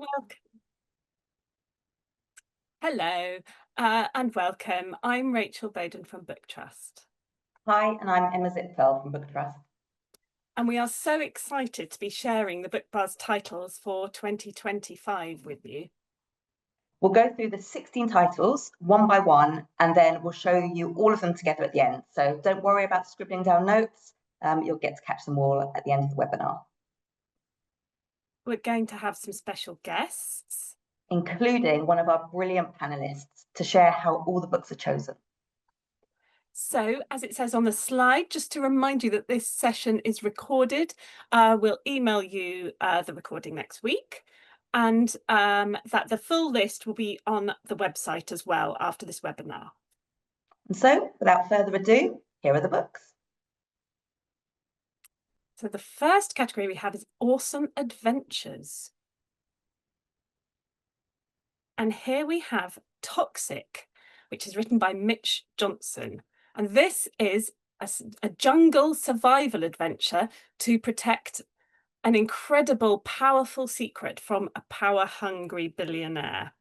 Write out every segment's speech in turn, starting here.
Welcome. Hello, and welcome. I'm Rachel Bowden from Book Trust, Hi, and I'm Emma Zipfel from Book Trust. and we are so excited to be sharing the Bookbuzz titles for 2025 with you. We'll go through the 16 titles one by one, and then we'll show you all of them together at the end. So don't worry about scribbling down notes. You'll get to catch them all at the end of the webinar. We're going to have some special guests, including one of our brilliant panelists to share how all the books are chosen. So, as it says on the slide, just to remind you that this session is recorded, we'll email you the recording next week, and that the full list will be on the website as well after this webinar. And so, without further ado, here are the books. So the first category we have is Awesome Adventures. And here we have Toxic, which is written by Mitch Johnson. And this is a jungle survival adventure to protect an incredible, powerful secret from a power-hungry billionaire.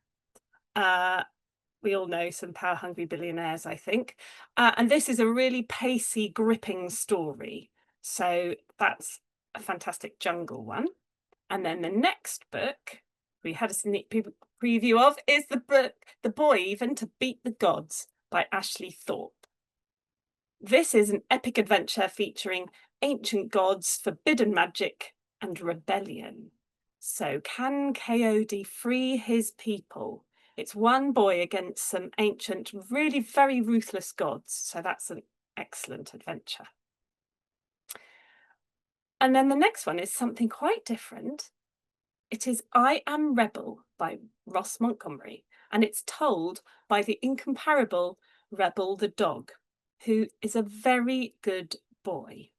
We all know some power-hungry billionaires, I think. And this is a really pacey, gripping story. So that's a fantastic jungle one. And then the next book we had a sneak preview of is the book The Boy Even to Beat the Gods by Ashley Thorpe. This is an epic adventure featuring ancient gods, forbidden magic, and rebellion. So can KOD free his people? It's one boy against some ancient, really very ruthless gods. So that's an excellent adventure. And then the next one is something quite different. It is I Am Rebel by Ross Montgomery, and it's told by the incomparable Rebel the dog, who is a very good boy.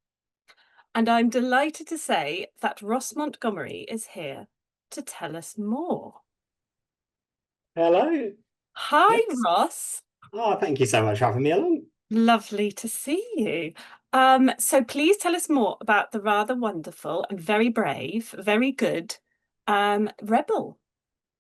And I'm delighted to say that Ross Montgomery is here to tell us more. Hello. Hi, Yes. Ross. Oh, thank you so much for having me along. Lovely to see you. So please tell us more about the rather wonderful and very brave, very good Rebel.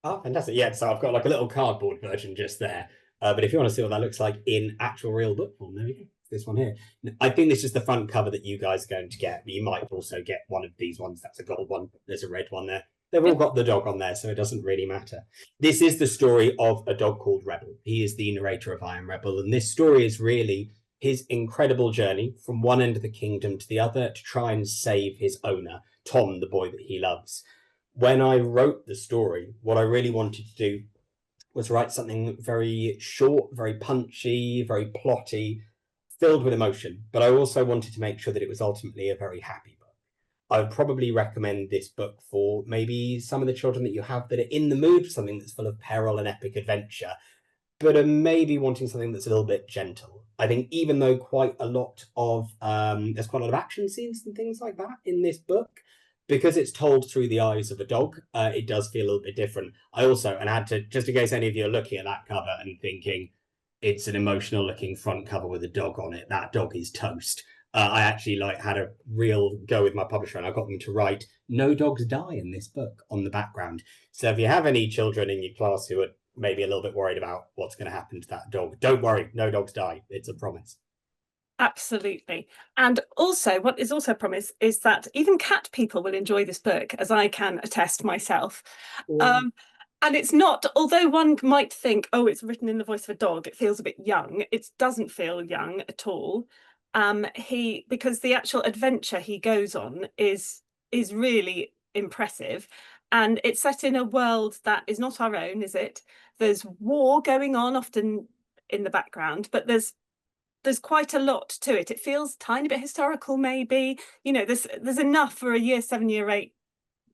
Oh, fantastic. Yeah, so I've got like a little cardboard version just there. But if you want to see what that looks like in actual real book form, there we go. This one here. I think this is the front cover that you guys are going to get, but you might also get one of these ones. That's a gold one. There's a red one there. They've all got the dog on there, so it doesn't really matter. This is the story of a dog called Rebel. He is the narrator of I Am Rebel, and this story is really his incredible journey from one end of the kingdom to the other to try and save his owner, Tom, the boy that he loves. When I wrote the story, what I really wanted to do was write something very short, very punchy, very plotty, filled with emotion, but I also wanted to make sure that it was ultimately a very happy book. I would probably recommend this book for maybe some of the children that you have that are in the mood for something that's full of peril and epic adventure, but are maybe wanting something that's a little bit gentle. I think even though there's quite a lot of action scenes and things like that in this book, because it's told through the eyes of a dog, it does feel a little bit different. I also, and I had to, just in case any of you are looking at that cover and thinking it's an emotional looking front cover with a dog on it, that dog is toast. I actually had a real go with my publisher, and I got them to write "No dogs die" in this book on the background. So if you have any children in your class who are maybe a little bit worried about what's going to happen to that dog, don't worry, no dogs die. It's a promise. Absolutely. And also, what is also a promise is that even cat people will enjoy this book, as I can attest myself. And it's not, although one might think, oh, it's written in the voice of a dog, it feels a bit young. It doesn't feel young at all. Because the actual adventure he goes on is really impressive. And it's set in a world that is not our own, is it? There's war going on often in the background, but there's quite a lot to it. It feels a tiny bit historical, maybe. You know, there's enough for a year 7, year 8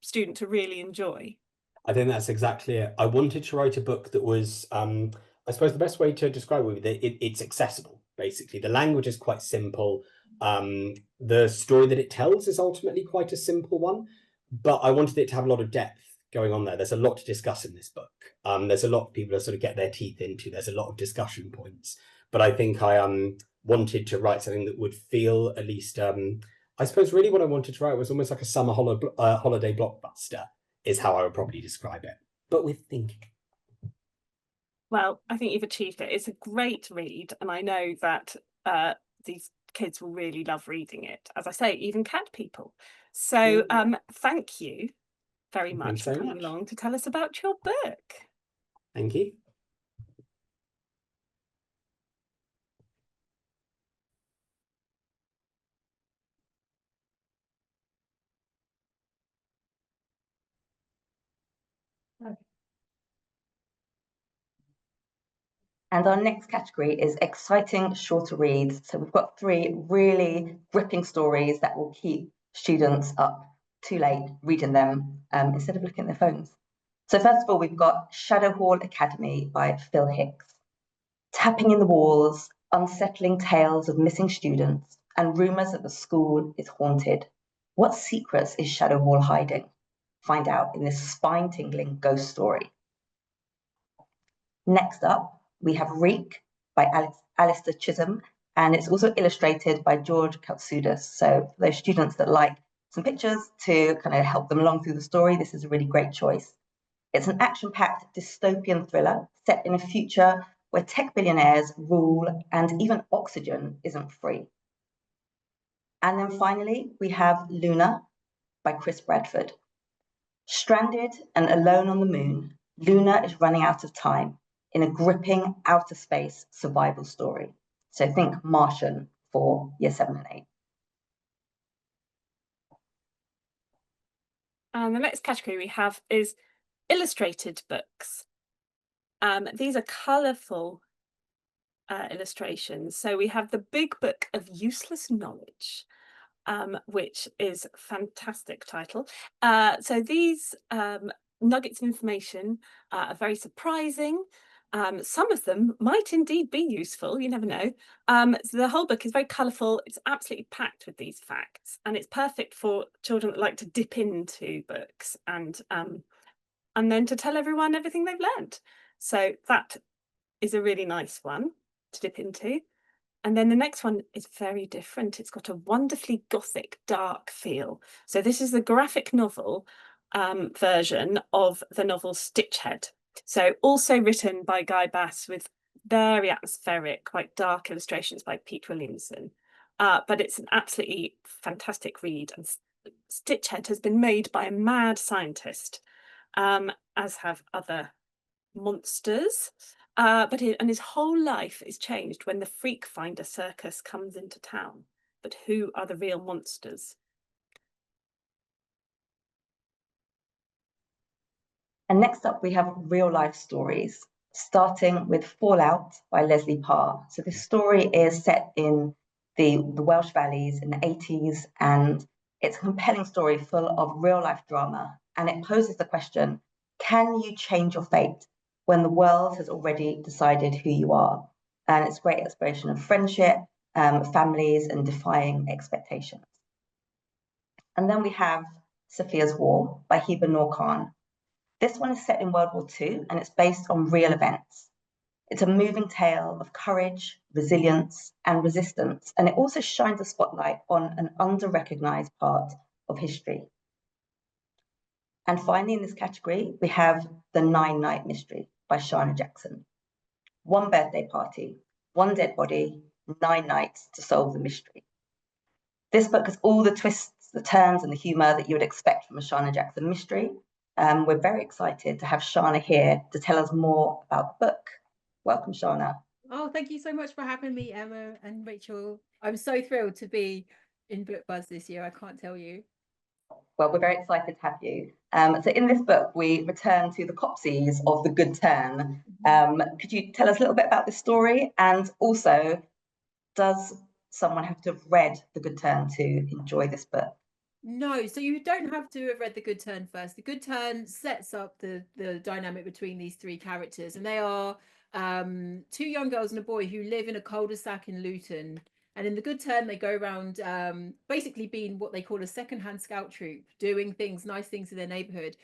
student to really enjoy. I think that's exactly it. I wanted to write a book that was, I suppose the best way to describe it would be that it's accessible, basically. The language is quite simple. The story that it tells is ultimately quite a simple one, but I wanted it to have a lot of depth going on there. There's a lot to discuss in this book. There's a lot of people to sort of get their teeth into. There's a lot of discussion points. But I think I wanted to write something that would feel at least, I suppose really what I wanted to write was almost like a summer holiday blockbuster. is how I would probably describe it, but with thinking. Well, I think you've achieved it. It's a great read, and I know that these kids will really love reading it. As I say, even cat people. So thank you very much for coming along to tell us about your book. Thank you. And our next category is exciting shorter reads. So we've got 3 really gripping stories that will keep students up too late reading them instead of looking at their phones. So first of all, we've got Shadow Hall Academy by Phil Hicks. Tapping in the walls, unsettling tales of missing students, and rumours that the school is haunted. What secrets is Shadow Hall hiding? Find out in this spine-tingling ghost story. Next up, we have Reek by Alistair Chisholm, and it's also illustrated by George Katsoudas. So for those students that like some pictures to kind of help them along through the story, this is a really great choice. It's an action-packed dystopian thriller set in a future where tech billionaires rule and even oxygen isn't free. And then finally, we have Luna by Chris Bradford. Stranded and alone on the moon, Luna is running out of time in a gripping outer space survival story. So think Martian for year 7 and 8. And the next category we have is illustrated books. These are colourful illustrations. So we have the Big Book of Useless Knowledge, which is a fantastic title. So these nuggets of information are very surprising. Some of them might indeed be useful, you never know. So the whole book is very colourful. It's absolutely packed with these facts, and it's perfect for children that like to dip into books and then to tell everyone everything they've learned. So that is a really nice one to dip into. And then the next one is very different. It's got a wonderfully gothic, dark feel. So this is the graphic novel version of the novel Stitchhead. So also written by Guy Bass with very atmospheric, quite dark illustrations by Pete Williamson. But it's an absolutely fantastic read. And Stitchhead has been made by a mad scientist, as have other monsters. But his whole life is changed when the Freak Finder circus comes into town. But who are the real monsters? And next up, we have real life stories, starting with Fallout by Leslie Parr. So this story is set in the Welsh Valleys in the 80s, and it's a compelling story full of real life drama. And it poses the question, can you change your fate when the world has already decided who you are? And it's great exploration of friendship, families, and defying expectations. And then we have Sophia's War by Heba Norkhan. This one is set in World War II, and it's based on real events. It's a moving tale of courage, resilience, and resistance, and it also shines a spotlight on an under-recognized part of history. And finally, in this category, we have The Nine-Night Mystery by Shana Jackson. One birthday party, one dead body, 9 nights to solve the mystery. This book has all the twists, the turns, and the humour that you would expect from a Shana Jackson mystery. We're very excited to have Shana here to tell us more about the book. Welcome, Shana. Oh, thank you so much for having me, Emma and Rachel. I'm so thrilled to be in Bookbuzz this year. I can't tell you. Well, we're very excited to have you. So in this book, we return to the Copsies of The Good Turn. Could you tell us a little bit about this story? And also, does someone have to have read The Good Turn to enjoy this book? No, so you don't have to have read The Good Turn first. The Good Turn sets up the dynamic between these 3 characters, and they are 2 young girls and a boy who live in a cul-de-sac in Luton. And in The Good Turn, they go around basically being what they call a secondhand scout troop, doing things, nice things in their neighborhood.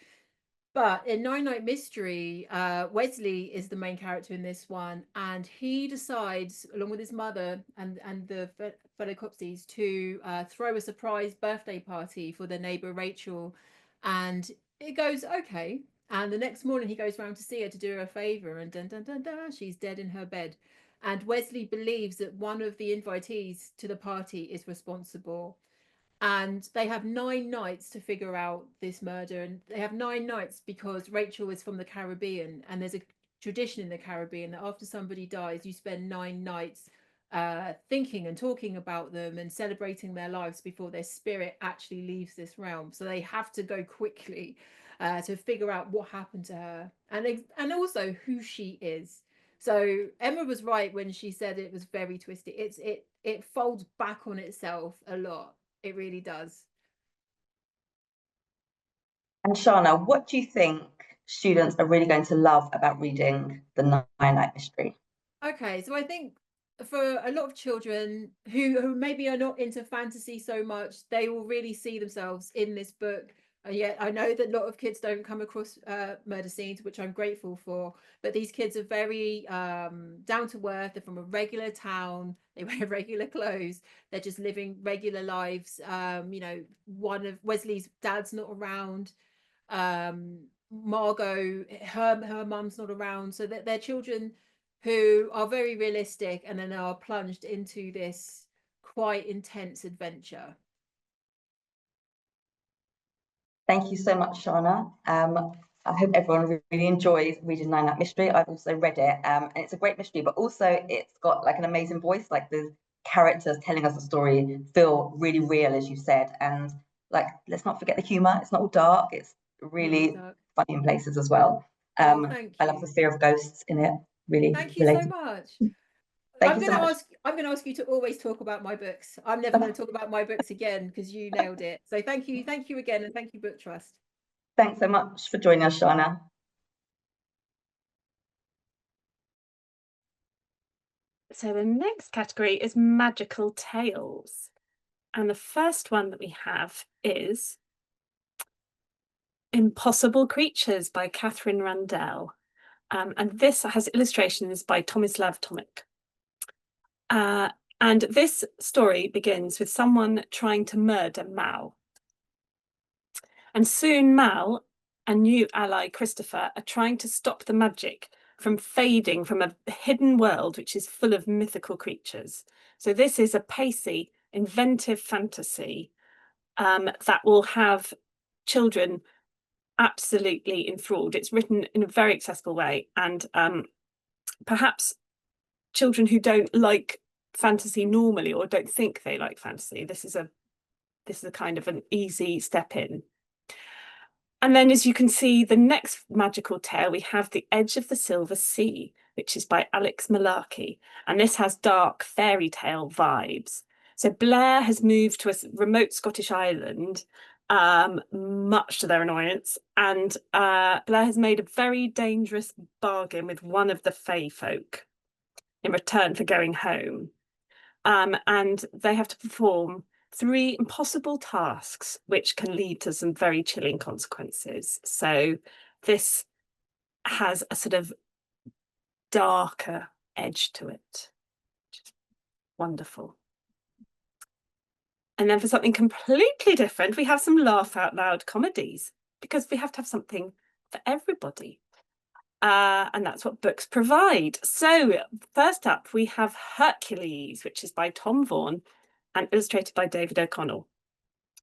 But in Nine-Night Mystery, Wesley is the main character in this one, and he decides, along with his mother and the fellow Copsies, to throw a surprise birthday party for their neighbor Rachel. And it goes, okay. And the next morning he goes round to see her to do her a favour, and dun dun dun dun, she's dead in her bed. And Wesley believes that one of the invitees to the party is responsible. And they have 9 nights to figure out this murder. And they have 9 nights because Rachel is from the Caribbean, and there's a tradition in the Caribbean that after somebody dies, you spend 9 nights thinking and talking about them and celebrating their lives before their spirit actually leaves this realm. So they have to go quickly to figure out what happened to her, and also who she is. So Emma was right when she said it was very twisted. It folds back on itself a lot. It really does. And Shana, what do you think students are really going to love about reading the Nine-Night Mystery? Okay, so I think for a lot of children who maybe are not into fantasy so much, they will really see themselves in this book. And yet I know that a lot of kids don't come across murder scenes, which I'm grateful for, but these kids are very down to earth. They're from a regular town, they wear regular clothes, they're just living regular lives. You know, one of Wesley's dad's not around, Margot, her mum's not around, so that they're children who are very realistic and then are plunged into this quite intense adventure. Thank you so much, Shana. I hope everyone really enjoys reading Nine-Night Mystery. I've also read it, and it's a great mystery, but also it's got like an amazing voice. Like the characters telling us the story feel really real, as you said, and like let's not forget the humor. It's not all dark. It's really funny in places as well. Thank I love you. the fear of ghosts in it. Really Thank you so related. much. Thank you so much. I'm going to ask you to always talk about my books. I'm never going to talk about my books again because you nailed it. So thank you again, and thank you, Book Trust. Thanks so much for joining us, Shana. So the next category is magical tales. And the first one that we have is Impossible Creatures by Catherine Randell. And this has illustrations by Tomislav Tomic. And this story begins with someone trying to murder Mal. And soon Mal and new ally Christopher are trying to stop the magic from fading from a hidden world which is full of mythical creatures. So this is a pacey, inventive fantasy that will have children absolutely enthralled. It's written in a very accessible way, and perhaps children who don't like fantasy normally or don't think they like fantasy, this is a kind of an easy step in. And then, as you can see, the next magical tale, we have The Edge of the Silver Sea, which is by Alex Malarkey. And this has dark fairy tale vibes. So Blair has moved to a remote Scottish island, much to their annoyance. And Blair has made a very dangerous bargain with one of the Fae folk in return for going home. And they have to perform 3 impossible tasks, which can lead to some very chilling consequences. So this has a sort of darker edge to it, which is wonderful. And then for something completely different, we have some laugh out loud comedies, because we have to have something for everybody. And that's what books provide. So first up, we have Hercules, which is by Tom Vaughan and illustrated by David O'Connell.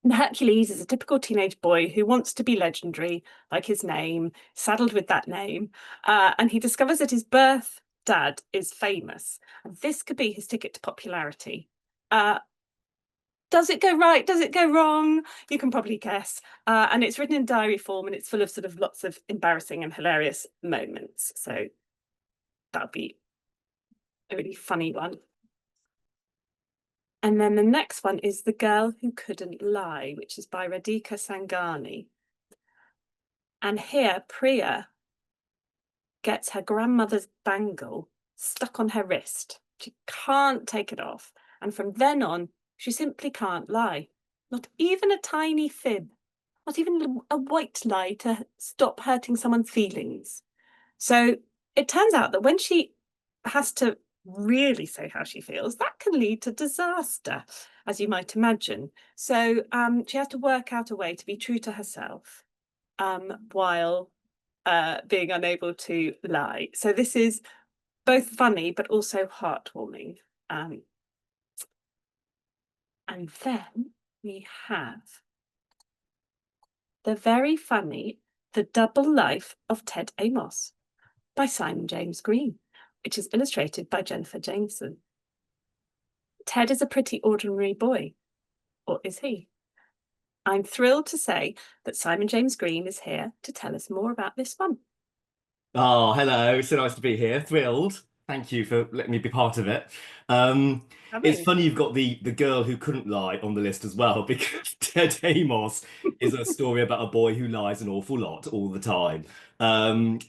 And Hercules is a typical teenage boy who wants to be legendary, like his name, saddled with that name. And he discovers that his birth dad is famous. And this could be his ticket to popularity. Does it go right? Does it go wrong? You can probably guess. And it's written in diary form, and it's full of sort of lots of embarrassing and hilarious moments. So that'll be a really funny one. And then the next one is The Girl Who Couldn't Lie, which is by Radhika Sangani. And here, Priya gets her grandmother's bangle stuck on her wrist. She can't take it off. And from then on, she simply can't lie. Not even a tiny fib. Not even a white lie to stop hurting someone's feelings. So it turns out that when she has to really say how she feels, that can lead to disaster, as you might imagine. So she has to work out a way to be true to herself, while being unable to lie. So this is both funny but also heartwarming. And then we have the very funny The Double Life of Ted Amos by Simon James Green, which is illustrated by Jennifer Jameson. Ted is a pretty ordinary boy, or is he? I'm thrilled to say that Simon James Green is here to tell us more about this one. Oh, hello. So nice to be here. Thrilled. Thank you for letting me be part of it. It's funny you've got the girl who couldn't lie on the list as well, because Ted Amos is a story about a boy who lies an awful lot all the time.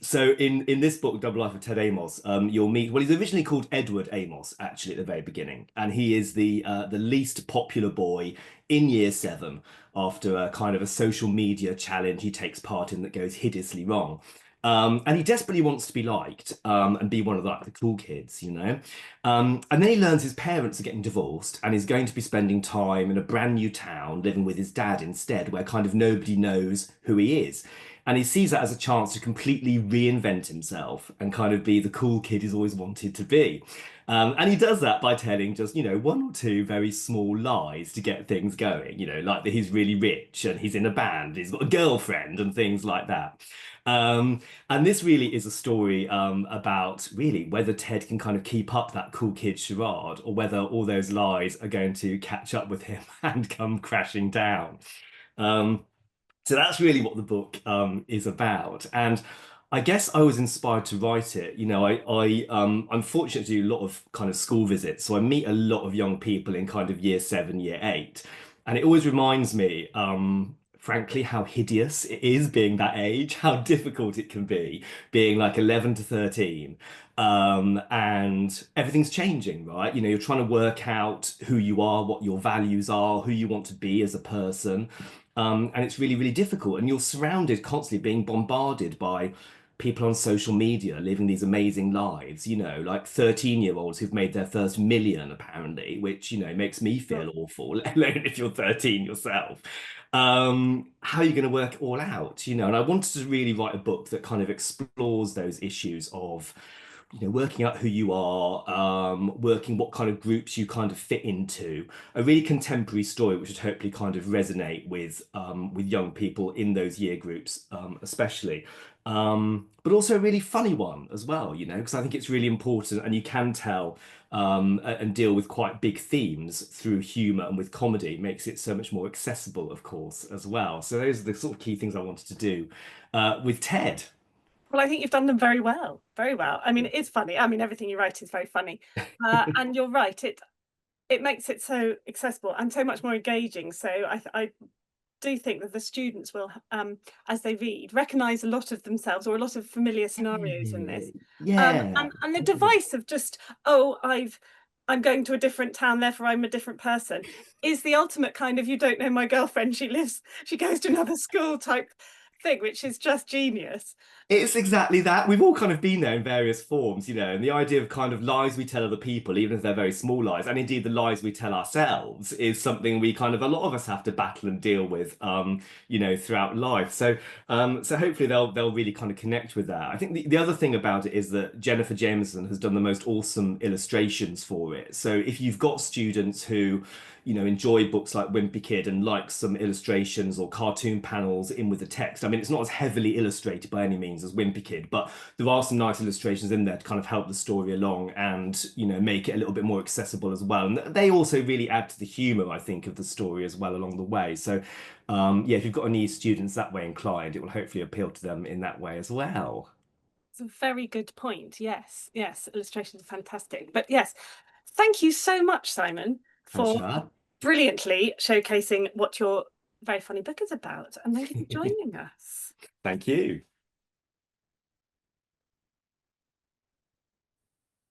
So in this book, Double Life of Ted Amos, you'll meet, well, he's originally called Edward Amos, actually, at the very beginning, and he is the least popular boy in year 7 after a kind of a social media challenge he takes part in that goes hideously wrong. And he desperately wants to be liked and be one of the cool kids, you know. And then he learns his parents are getting divorced and is going to be spending time in a brand new town living with his dad instead, where kind of nobody knows who he is. And he sees that as a chance to completely reinvent himself and kind of be the cool kid he's always wanted to be. And he does that by telling just, you know, 1 or 2 very small lies to get things going, you know, like that he's really rich and he's in a band, he's got a girlfriend and things like that. And this really is a story about really whether Ted can kind of keep up that cool kid charade, or whether all those lies are going to catch up with him and come crashing down. So that's really what the book is about. And I guess I was inspired to write it. You know, I'm fortunate to do a lot of kind of school visits, so I meet a lot of young people in kind of year 7, year 8, and it always reminds me, frankly, how hideous it is being that age, how difficult it can be being like 11 to 13. And everything's changing, right? You know, you're trying to work out who you are, what your values are, who you want to be as a person. And it's really, really difficult. And you're surrounded constantly being bombarded by people on social media living these amazing lives, you know, like 13-year-olds who've made their first million, apparently, which, you know, makes me feel awful, let alone if you're 13 yourself. How are you going to work it all out, you know? And I wanted to really write a book that kind of explores those issues of, you know, working out who you are, working what kind of groups you kind of fit into, a really contemporary story which would hopefully kind of resonate with young people in those year groups, especially. But also a really funny one as well, you know, because I think it's really important, and you can tell and deal with quite big themes through humor and with comedy. It makes it so much more accessible, of course, as well. So those are the sort of key things I wanted to do with Ted. Well, I think you've done them very well, very well. I mean, it is funny. I mean, everything you write is very funny. And you're right, it makes it so accessible and so much more engaging. So I do think that the students will, as they read, recognise a lot of themselves or a lot of familiar scenarios in this. Yeah. And the device of just, oh, I'm going to a different town, therefore I'm a different person, is the ultimate kind of, you don't know my girlfriend, she goes to another school type thing, which is just genius. It's exactly that. We've all kind of been there in various forms, you know, and the idea of kind of lies we tell other people, even if they're very small lies, and indeed the lies we tell ourselves, is something we kind of, a lot of us have to battle and deal with, you know, throughout life. So so hopefully they'll really kind of connect with that. I think the other thing about it is that Jennifer Jameson has done the most awesome illustrations for it. So if you've got students who, you know, enjoy books like Wimpy Kid and like some illustrations or cartoon panels in with the text. I mean, it's not as heavily illustrated by any means as Wimpy Kid, but there are some nice illustrations in there to kind of help the story along and, you know, make it a little bit more accessible as well. And they also really add to the humor, I think, of the story as well along the way. So yeah, if you've got any students that way inclined, it will hopefully appeal to them in that way as well. It's a very good point. Yes, illustrations are fantastic. But yes, thank you so much, Simon, for brilliantly showcasing what your very funny book is about. And thank you for joining us. Thank you.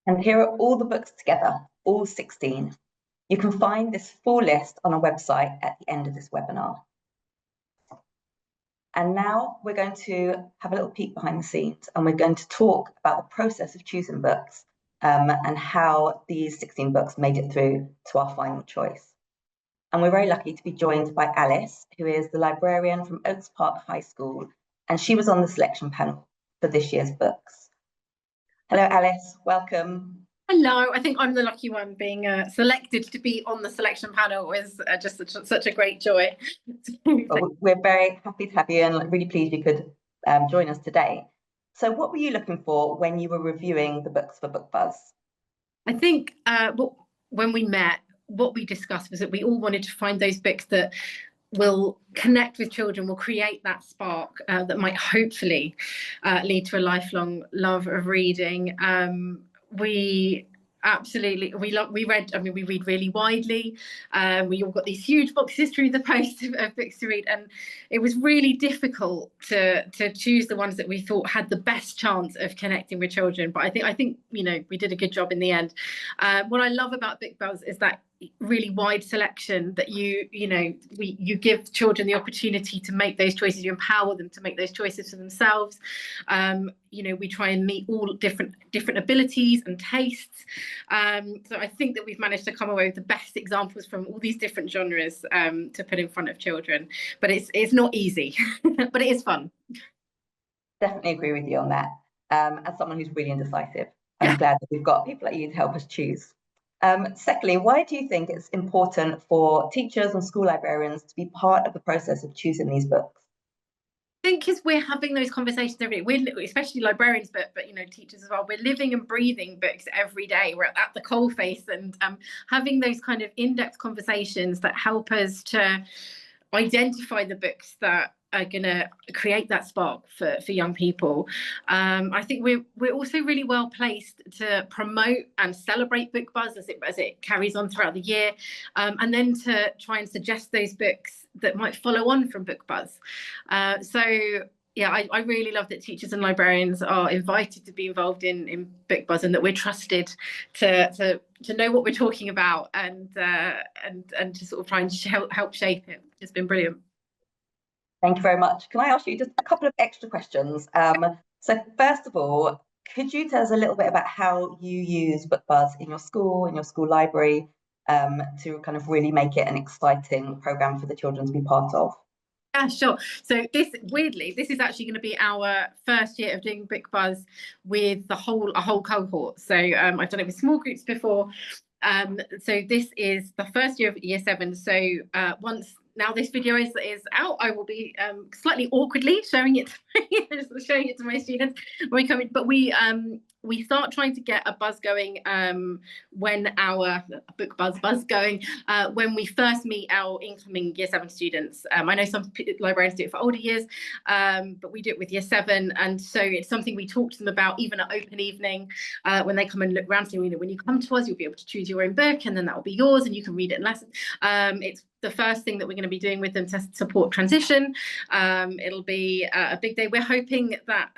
And here are all the books together, all 16. You can find this full list on our website at the end of this webinar. And now we're going to have a little peek behind the scenes, and we're going to talk about the process of choosing books and how these 16 books made it through to our final choice. And we're very lucky to be joined by Alice, who is the librarian from Oaks Park High School and she was on the selection panel for this year's books. Hello, Alice, welcome. Hello, I think I'm the lucky one being selected to be on the selection panel is just such a great joy. Well, we're very happy to have you and really pleased you could join us today. So what were you looking for when you were reviewing the books for Bookbuzz? I think when we met, what we discussed was that we all wanted to find those books that will connect with children, will create that spark that might hopefully lead to a lifelong love of reading. We read, I mean, we read really widely. We all got these huge boxes through the post of books to read, and it was really difficult to choose the ones that we thought had the best chance of connecting with children. But I think you know, we did a good job in the end. What I love about Bookbuzz is that really wide selection that you give children the opportunity to make those choices. You empower them to make those choices for themselves. You know, we try and meet all different abilities and tastes. So I think that we've managed to come away with the best examples from all these different genres to put in front of children. But it's not easy, but it is fun. Definitely agree with you on that. As someone who's really indecisive, I'm glad that we've got people like you to help us choose. Secondly, why do you think it's important for teachers and school librarians to be part of the process of choosing these books? I think because we're having those conversations every day, we're especially librarians, but you know, teachers as well. We're living and breathing books every day. We're at the coalface, and having those kind of in-depth conversations that help us to identify the books that are going to create that spark for young people. I think we're also really well placed to promote and celebrate Bookbuzz as it carries on throughout the year, and then to try and suggest those books that might follow on from Bookbuzz. So yeah, I really love that teachers and librarians are invited to be involved in Bookbuzz, and that we're trusted to know what we're talking about and to sort of try and help shape it. It's been brilliant. Thank you very much. Can I ask you just a couple of extra questions? So first of all, could you tell us a little bit about how you use Bookbuzz in your school library, to kind of really make it an exciting programme for the children to be part of? Yeah, sure. So this is actually going to be our first year of doing Bookbuzz with a whole cohort. So I've done it with small groups before. So this is the first year of year 7. So once now this video is out, I will be slightly awkwardly showing it to my students when we come in. But we start trying to get a buzz going when our Bookbuzz buzz going when we first meet our incoming year 7 students. I know some librarians do it for older years, but we do it with year 7, and so it's something we talk to them about even at open evening when they come and look around. So, you know, when you come to us, you'll be able to choose your own book, and then that will be yours, and you can read it in lessons. It's the first thing that we're going to be doing with them to support transition. It'll be a big day. We're hoping that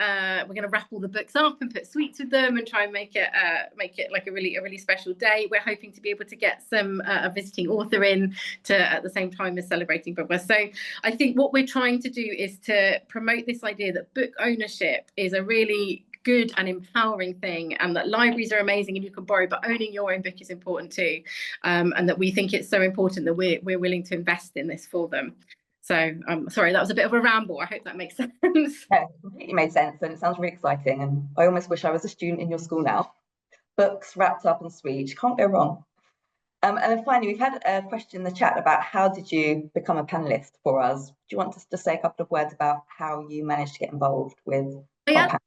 we're going to wrap all the books up and put sweets with them and try and make it like a really special day. We're hoping to be able to get some a visiting author in to at the same time as celebrating Bookbuzz. So I think what we're trying to do is to promote this idea that book ownership is a really good and empowering thing, and that libraries are amazing and you can borrow, but owning your own book is important too, and that we think it's so important that we're willing to invest in this for them. So sorry, that was a bit of a ramble. I hope that makes sense. Yeah, it completely made sense, and it sounds really exciting, and I almost wish I was a student in your school now. Books wrapped up and sweet, you can't go wrong. And then finally, we've had a question in the chat about how did you become a panelist for us? Do you want us to say a couple of words about how you managed to get involved with our panel?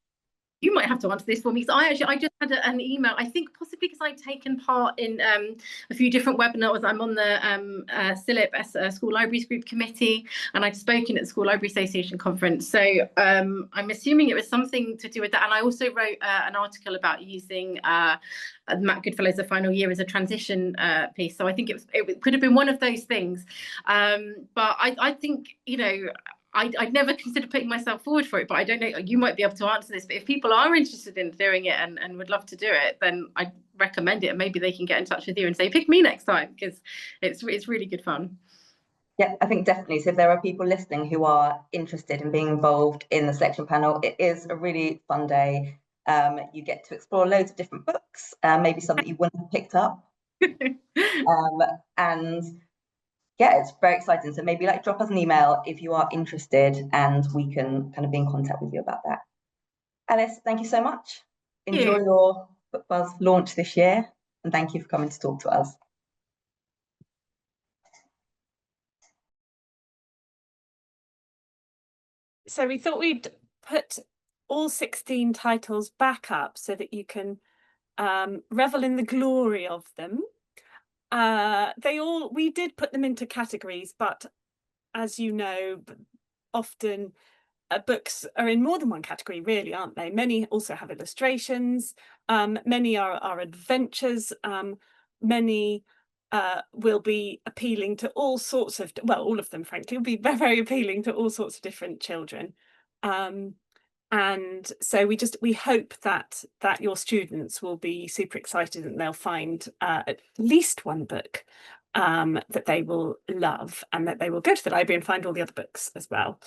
You might have to answer this for me, because I just had an email, I think possibly because I'd taken part in a few different webinars. I'm on the CILIP School Libraries Group Committee, and I'd spoken at the School Library Association conference. So I'm assuming it was something to do with that. And I also wrote an article about using Matt Goodfellow's The Final Year as a transition piece. So I think it could have been one of those things. But I think, you know, I'd never considered putting myself forward for it, but I don't know, you might be able to answer this. But if people are interested in doing it and would love to do it, then I'd recommend it. And maybe they can get in touch with you and say, pick me next time, because it's really good fun. Yeah, I think definitely. So if there are people listening who are interested in being involved in the selection panel, it is a really fun day. You get to explore loads of different books, maybe some that you wouldn't have picked up. And yeah, it's very exciting. So maybe like drop us an email if you are interested, and we can kind of be in contact with you about that. Alice, thank you so much. Enjoy your Bookbuzz launch this year, and thank you for coming to talk to us. So we thought we'd put all 16 titles back up so that you can revel in the glory of them. We did put them into categories, but as you know, often books are in more than one category, really, aren't they? Many also have illustrations, many are adventures, many will be appealing to all sorts of, well, all of them, frankly, will be very, very appealing to all sorts of different children. And so we hope that your students will be super excited and they'll find at least one book that they will love, and that they will go to the library and find all the other books as well.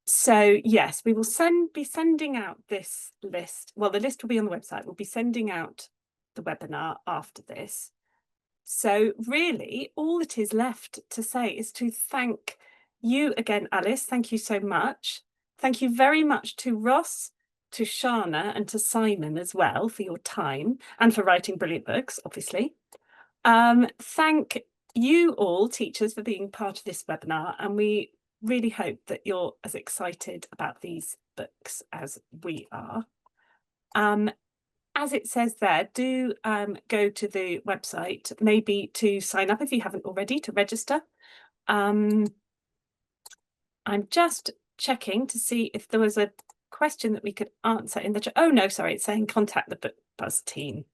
So yes, we will be sending out this list. Well, the list will be on the website. We'll be sending out the webinar after this. So really, all that is left to say is to thank you again, Alice. Thank you so much. Thank you very much to Ross, to Shana, and to Simon as well for your time and for writing brilliant books, obviously. Thank you all, teachers, for being part of this webinar, and we really hope that you're as excited about these books as we are. As it says there, do go to the website, maybe to sign up if you haven't already, to register. I'm just checking to see if there was a question that we could answer in the chat. Oh no, sorry, it's saying contact the Bookbuzz team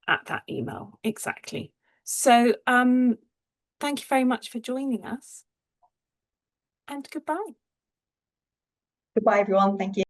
at that email. Exactly. So thank you very much for joining us, and goodbye. Goodbye, everyone. Thank you.